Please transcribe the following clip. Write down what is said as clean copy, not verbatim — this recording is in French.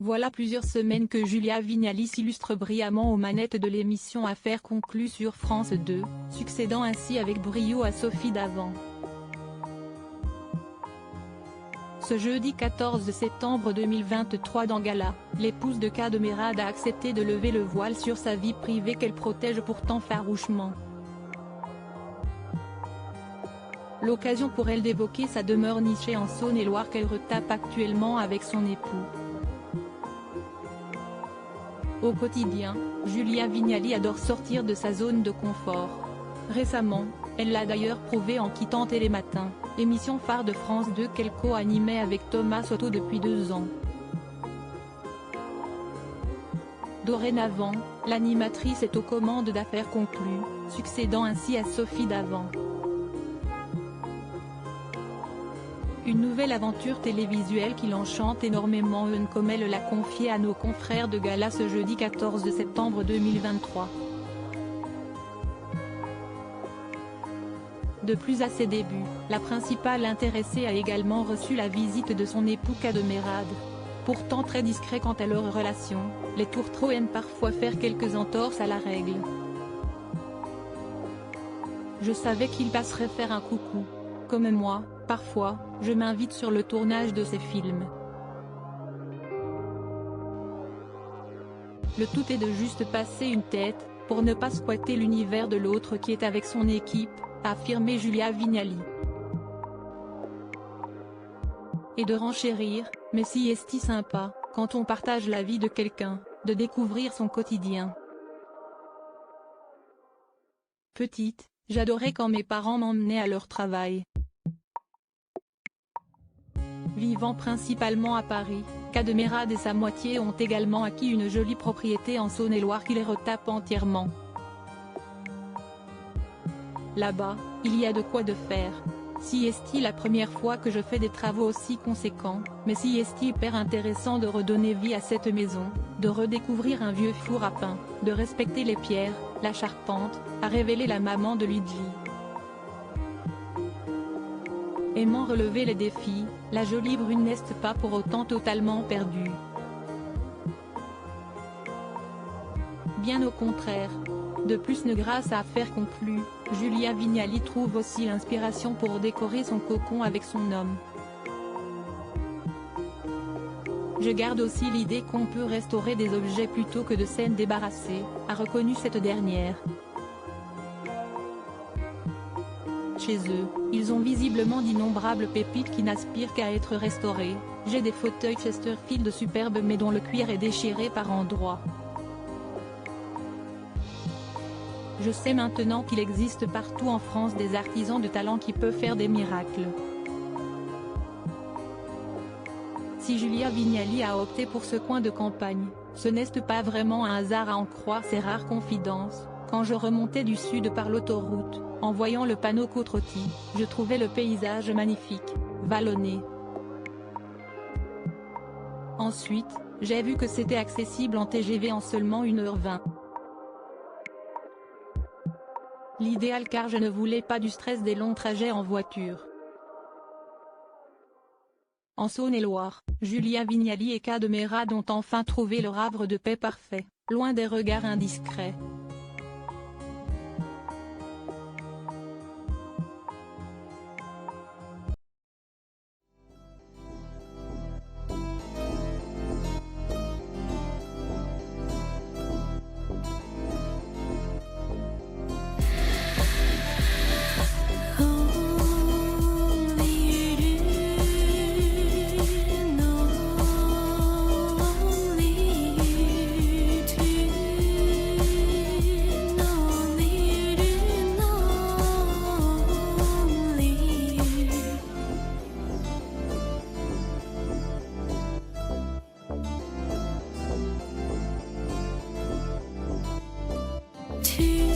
Voilà plusieurs semaines que Julia Vignali s'illustre brillamment aux manettes de l'émission Affaires conclues sur France 2, succédant ainsi avec brio à Sophie Davant. Ce jeudi 14 septembre 2023 dans Gala, l'épouse de K de Mérad a accepté de lever le voile sur sa vie privée qu'elle protège pourtant farouchement. L'occasion pour elle d'évoquer sa demeure nichée en Saône-et-Loire qu'elle retape actuellement avec son époux. Au quotidien, Julia Vignali adore sortir de sa zone de confort. Récemment, elle l'a d'ailleurs prouvé en quittant Télématin, l'émission phare de France 2 qu'elle co-animait avec Thomas Soto depuis 2 ans. Dorénavant, l'animatrice est aux commandes d'Affaires conclues, succédant ainsi à Sophie Davant. Une nouvelle aventure télévisuelle qui l'enchante énormément, comme elle l'a confié à nos confrères de Gala ce jeudi 14 septembre 2023. De plus à ses débuts, la principale intéressée a également reçu la visite de son époux K de Mérad. Pourtant très discret quant à leur relation, les tourtereaux aiment parfois faire quelques entorses à la règle. Je savais qu'il passerait faire un coucou. Comme moi, parfois, je m'invite sur le tournage de ses films. Le tout est de juste passer une tête, pour ne pas squatter l'univers de l'autre qui est avec son équipe, a affirmé Julia Vignali. Et de renchérir, mais si est-il sympa, quand on partage la vie de quelqu'un, de découvrir son quotidien. Petite, j'adorais quand mes parents m'emmenaient à leur travail. Vivant principalement à Paris, K de Mérad et sa moitié ont également acquis une jolie propriété en Saône-et-Loire qui les retape entièrement. Là-bas, il y a de quoi de faire. Si est-il la première fois que je fais des travaux aussi conséquents, mais si est-il hyper intéressant de redonner vie à cette maison, de redécouvrir un vieux four à pain, de respecter les pierres, la charpente, a révélé la maman de Luigi. Aimant relever les défis, la jolie brune n'est pas pour autant totalement perdue. Bien au contraire. De plus, grâce à Affaires conclues, Julia Vignali trouve aussi l'inspiration pour décorer son cocon avec son homme. Je garde aussi l'idée qu'on peut restaurer des objets plutôt que de s'en débarrasser, a reconnu cette dernière. Chez eux, ils ont visiblement d'innombrables pépites qui n'aspirent qu'à être restaurées. J'ai des fauteuils Chesterfield superbes mais dont le cuir est déchiré par endroits. Je sais maintenant qu'il existe partout en France des artisans de talent qui peuvent faire des miracles. Si Julia Vignali a opté pour ce coin de campagne, ce n'est pas vraiment un hasard à en croire ses rares confidences. Quand je remontais du sud par l'autoroute, en voyant le panneau Côte-Rôtie, je trouvais le paysage magnifique, vallonné. Ensuite, j'ai vu que c'était accessible en TGV en seulement 1h20. L'idéal car je ne voulais pas du stress des longs trajets en voiture. En Saône-et-Loire, Julia Vignali et K de Mérad ont enfin trouvé leur havre de paix parfait, loin des regards indiscrets. To